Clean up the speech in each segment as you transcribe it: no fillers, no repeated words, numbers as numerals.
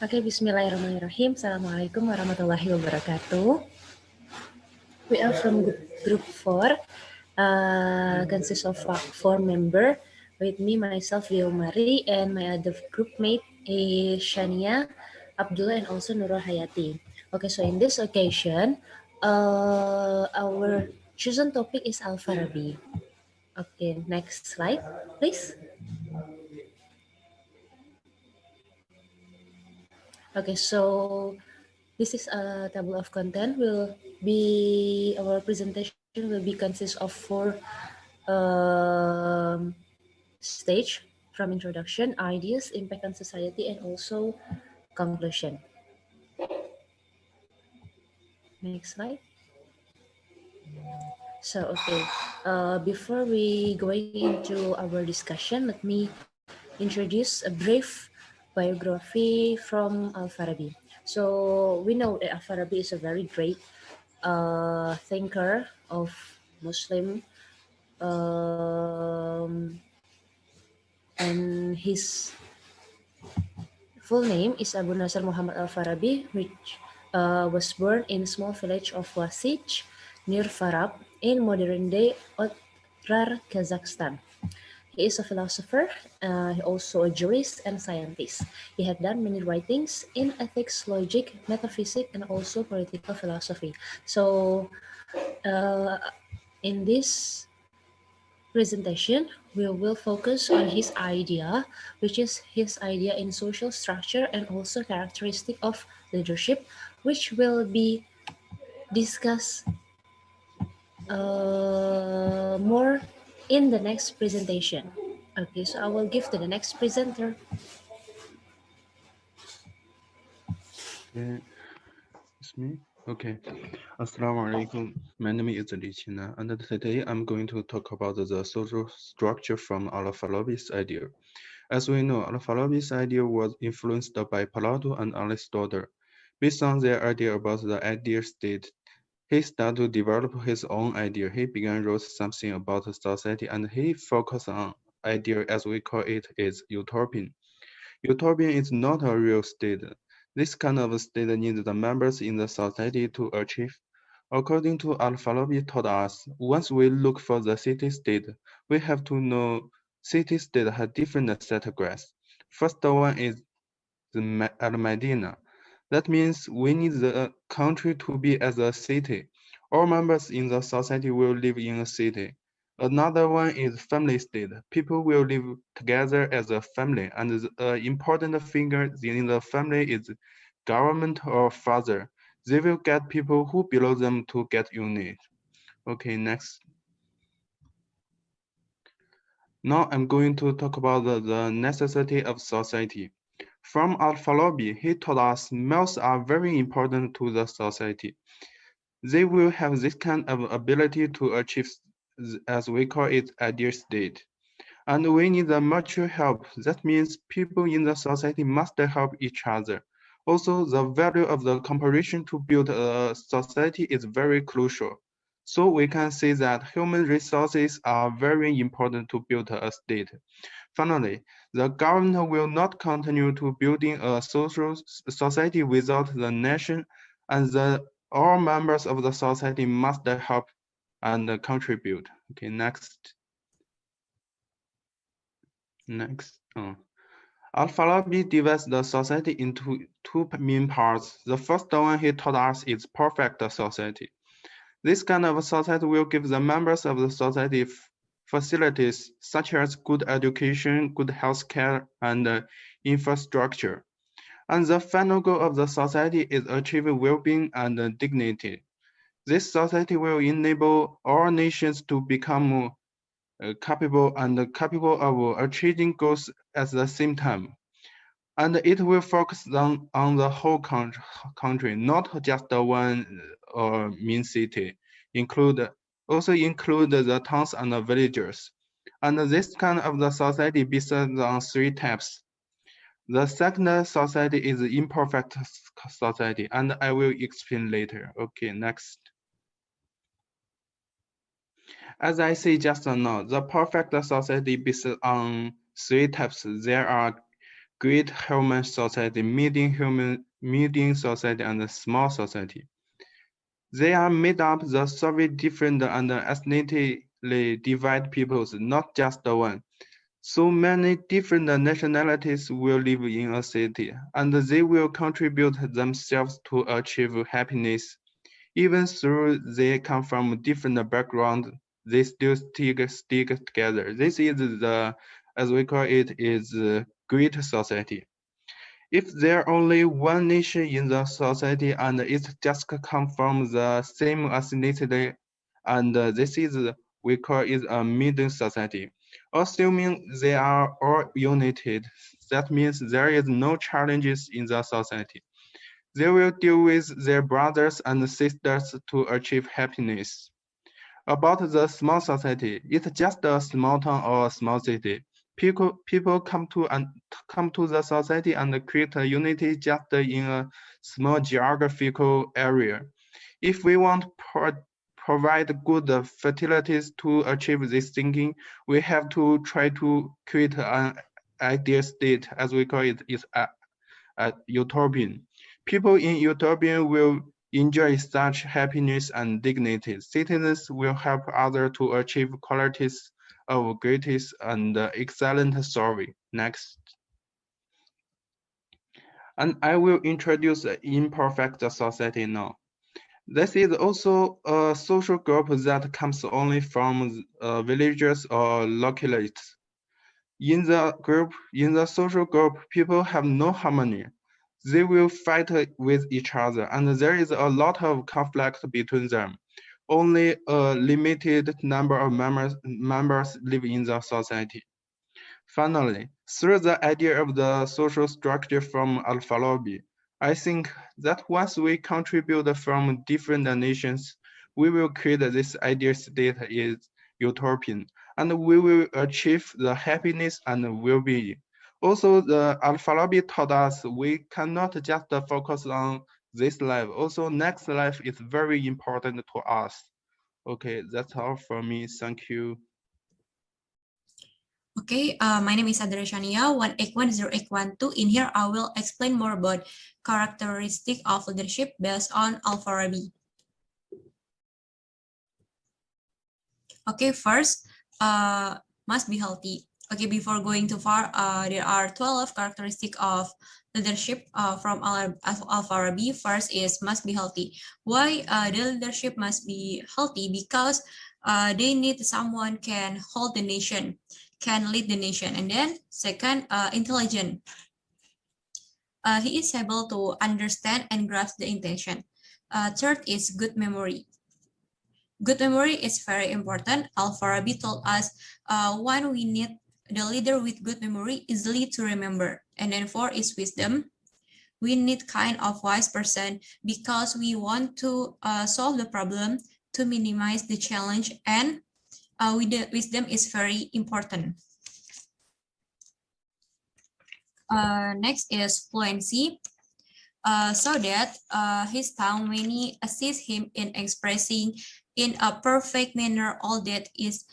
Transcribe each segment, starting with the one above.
Oke, bismillahirrahmanirrahim. Assalamualaikum warahmatullahi wabarakatuh. We are from group 4, consists of 4 members. With me, myself, Leo Mari, and my other group mate is Shannia, Abdullah, and also Nurul Hayati. Okay, so in this occasion, our chosen topic is Farabi. Okay, next slide, please. Okay, so this is a table of content. Our presentation will be consist of 4 stage, from introduction, ideas, impact on society, and also conclusion. Next slide. So, okay, before we going into our discussion, let me introduce a brief biography from Farabi. So we know that Farabi is a very great thinker of Muslim, and his full name is Abu Nasr Muhammad Al-Farabi, which was born in a small village of Wasich near Farab in modern-day Otrar, Kazakhstan. He is a philosopher, also a jurist and scientist. He had done many writings in ethics, logic, metaphysics, and also political philosophy. So, in this presentation, we will focus on his idea, which is his idea in social structure and also characteristic of leadership, which will be discussed more in the next presentation. Okay, so I will give to the next presenter. It's me? Okay. Assalamu alaikum. My name is Qinan, and today I'm going to talk about the social structure from Al-Farabi's idea. As we know, Al-Farabi's idea was influenced by Plato and Aristotle. Based on their idea about the ideal state, he started to develop his own idea. He began wrote something about society, and he focused on idea as we call it is utopian. Utopian is not a real state. This kind of state needs the members in the society to achieve. According to Al-Farabi taught us, once we look for the city-state, we have to know city-state has different categories. First one is the Al-Medina. That means we need the country to be as a city. All members in the society will live in a city. Another one is family state. People will live together as a family, and the important figure in the family is government or father. They will get people who below them to get unit. Okay, next. Now I'm going to talk about the necessity of society. From Al-Farabi, he taught us males are very important to the society. They will have this kind of ability to achieve, as we call it, ideal state. And we need the mutual help. That means people in the society must help each other. Also, the value of the cooperation to build a society is very crucial. So we can say that human resources are very important to build a state. Finally, the government will not continue to building a social society without the nation, and all members of the society must help and contribute. Okay, next. Al-Farabi divides the society into two main parts. The first one he taught us is perfect society. This kind of society will give the members of the society facilities such as good education, good health care, and infrastructure. And the final goal of the society is achieving well-being and dignity. This society will enable all nations to become capable of achieving goals at the same time. And it will focus on the whole country, not just the one main city, also include the towns and the villages. And this kind of the society based on 3 types. The second society is imperfect society, and I will explain later. Okay, next. As I say just now, the perfect society based on 3 types. There are great human society, medium society, and a small society. They are made up the three different and ethnically divided peoples, not just the one. So many different nationalities will live in a city, and they will contribute themselves to achieve happiness. Even though they come from different backgrounds, they still stick together. This is the, as we call it, is great society. If there only one nation in the society and it just come from the same ethnicity, and this is we call it a middle society. Assuming they are all united, that means there is no challenges in the society. They will deal with their brothers and sisters to achieve happiness. About the small society, it's just a small town or a small city. People come to the society and create a unity just in a small geographical area. If we want provide good facilities to achieve this thinking, we have to try to create an ideal state, as we call it, is a utopian. People in utopian will enjoy such happiness and dignity. Citizens will help others to achieve qualities of greatest and excellent service. Next. And I will introduce the imperfect society now. This is also a social group that comes only from villagers or localities. In the social group, people have no harmony. They will fight with each other, and there is a lot of conflict between them. Only a limited number of members live in the society. Finally, through the idea of the social structure from Al-Farabi, I think that once we contribute from different nations, we will create this ideal state is utopian, and we will achieve the happiness and well-being. Also, the Al-Farabi taught us we cannot just focus on this life. Also, next life is very important to us. Okay, that's all from me. Thank you. Okay, my name is Shannia, 1810812. In here, I will explain more about characteristic of leadership based on Al-Farabi. Okay, first, must be healthy. Okay, before going too far, there are 12 characteristics of leadership from Al-Farabi. First is must be healthy. Why the leadership must be healthy? Because they need someone can hold the nation, can lead the nation. And then second, intelligent. He is able to understand and grasp the intention. Third is good memory. Good memory is very important. Al-Farabi told us one, we need the leader with good memory, easily to remember. And then four is wisdom. We need kind of wise person because we want to solve the problem, to minimize the challenge, and wisdom is very important. Next is fluency. So that his tongue may assist him in expressing in a perfect manner all that is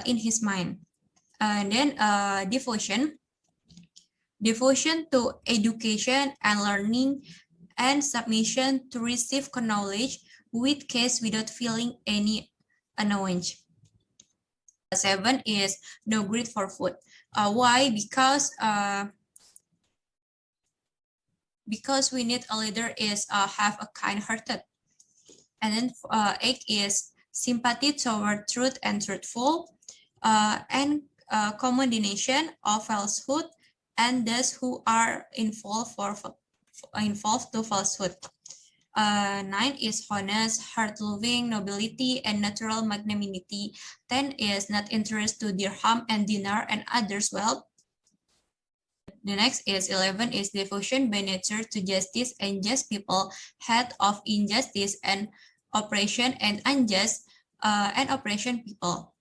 in his mind. And then devotion. Devotion to education and learning and submission to receive knowledge with case without feeling any annoyance. Seven is no greed for food. Why? Because we need a leader is have a kind-hearted. And then eight is sympathy toward truth and truthful, and combination of falsehood and those who are involved to falsehood. Nine is honest, heart-loving, nobility, and natural magnanimity. 10 is not interest to dirham and dinar and others' wealth. The next is 11 is devotion by nature to justice and just people, head of injustice and oppression and unjust and oppression people.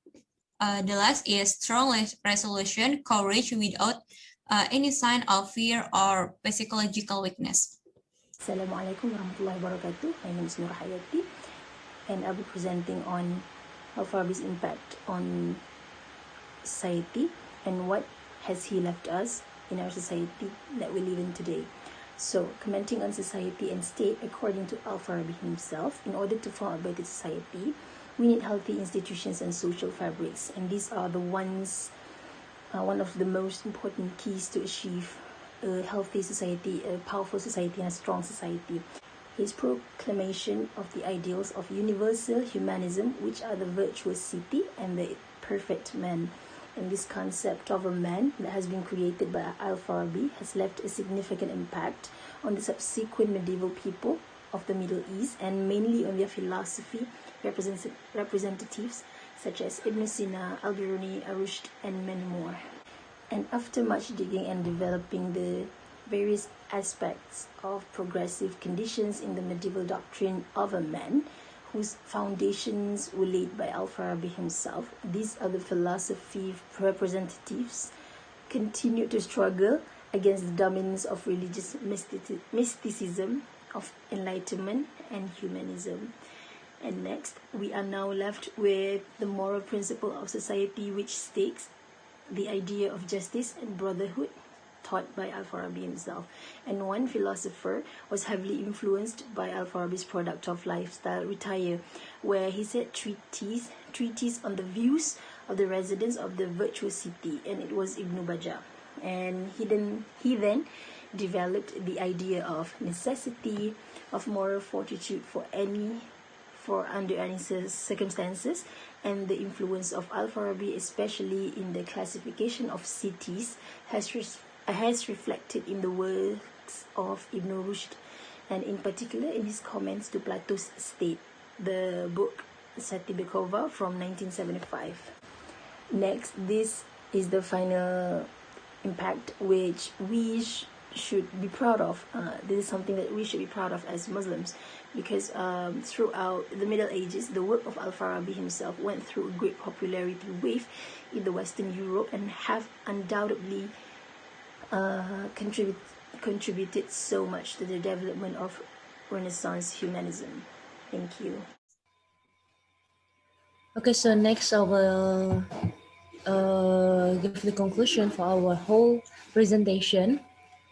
The last is strong resolution, courage without any sign of fear or psychological weakness. Assalamualaikum warahmatullahi wabarakatuh. My name is Hayati, and I'll be presenting on Farabi's impact on society and what has he left us in our society that we live in today. So, commenting on society and state, according to Al-Farabi himself, in order to form a better society, we need healthy institutions and social fabrics, and these are the ones, one of the most important keys to achieve a healthy society, a powerful society, and a strong society. His proclamation of the ideals of universal humanism, which are the virtuous city and the perfect man. And this concept of a man that has been created by Al-Farabi has left a significant impact on the subsequent medieval people of the Middle East, and mainly on their philosophy representatives such as Ibn Sina, Al-Biruni, Arushd, and many more. And after much digging and developing the various aspects of progressive conditions in the medieval doctrine of a man, whose foundations were laid by Al-Farabi himself, these other philosophy representatives continued to struggle against the dominance of religious mysticism, of enlightenment and humanism. And next, we are now left with the moral principle of society, which states the idea of justice and brotherhood taught by Al-Farabi himself. And one philosopher was heavily influenced by Al-Farabi's product of lifestyle, Retire, where he said treatise on the views of the residents of the virtuous city, and it was Ibn Bajjah. And he then developed the idea of necessity, of moral fortitude under any circumstances, and the influence of Al-Farabi, especially in the classification of cities, has reflected in the works of Ibn Rushd, and in particular in his comments to Plato's State, the book Satibekova from 1975. Next, this is the final impact which we should be proud of. This is something that we should be proud of as Muslims, because throughout the Middle Ages, the work of Al-Farabi himself went through a great popularity wave in the Western Europe, and have undoubtedly contributed so much to the development of Renaissance humanism. Thank you. Okay, so next I will give the conclusion for our whole presentation.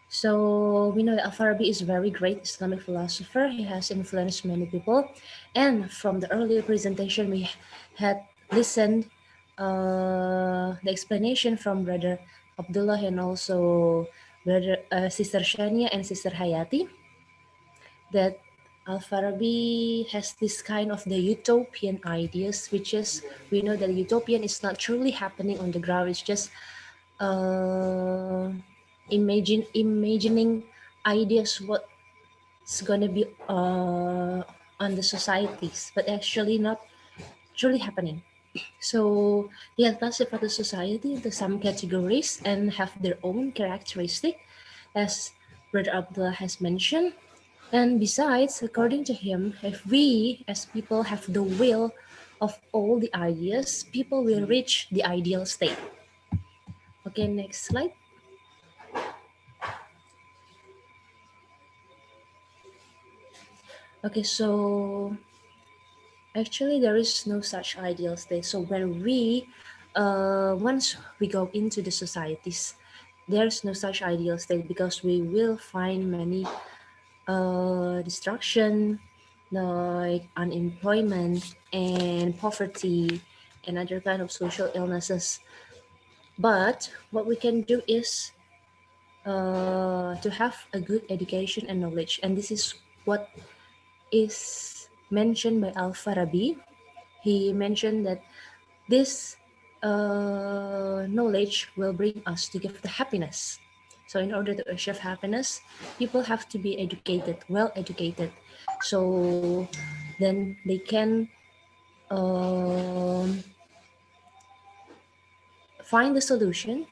So we know that Al-Farabi is a very great Islamic philosopher. He has influenced many people. And from the earlier presentation, we had listened the explanation from Brother Abdullah and also Sister Shania and Sister Hayati, that Al-Farabi has this kind of the utopian ideas, which is, we know that utopian is not truly happening on the ground. It's just imagining ideas what's gonna be on the societies, but actually not truly happening. So they have classified the society into some categories and have their own characteristic, as Brother Abdullah has mentioned. And besides, according to him, if we as people have the will of all the ideas, people will reach the ideal state. Okay, next slide. Okay, so actually there is no such ideal state. So when once we go into the societies, there's no such ideal state, because we will find many destruction, like unemployment and poverty and other kind of social illnesses. But what we can do is to have a good education and knowledge, and this is what is mentioned by Al-Farabi. He mentioned that this knowledge will bring us to give the happiness. So in order to achieve happiness, people have to be educated, well educated. So then they can find the solution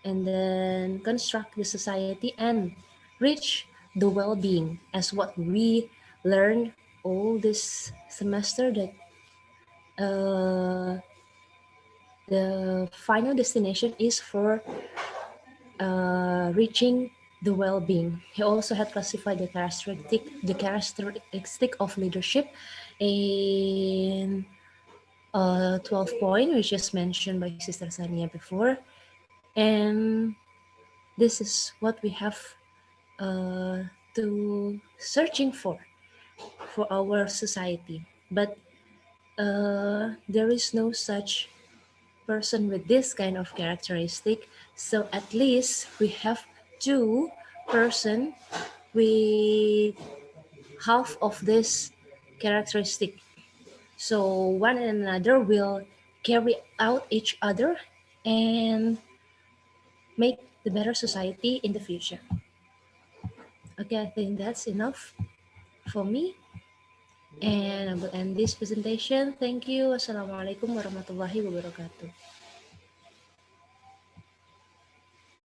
and then construct the society and reach the well-being, as what we learned all this semester, that the final destination is for reaching the well-being. He also had classified the characteristic of leadership in 12 point, which is mentioned by Sister Sania before. And This is what we have to searching for our society. But there is no such person with this kind of characteristic. So at least we have two person with half of this characteristic. So one and another will carry out each other and make the better society in the future. Okay, I think that's enough for me. And I will end this presentation. Thank you. Wassalamualaikum warahmatullahi wabarakatuh.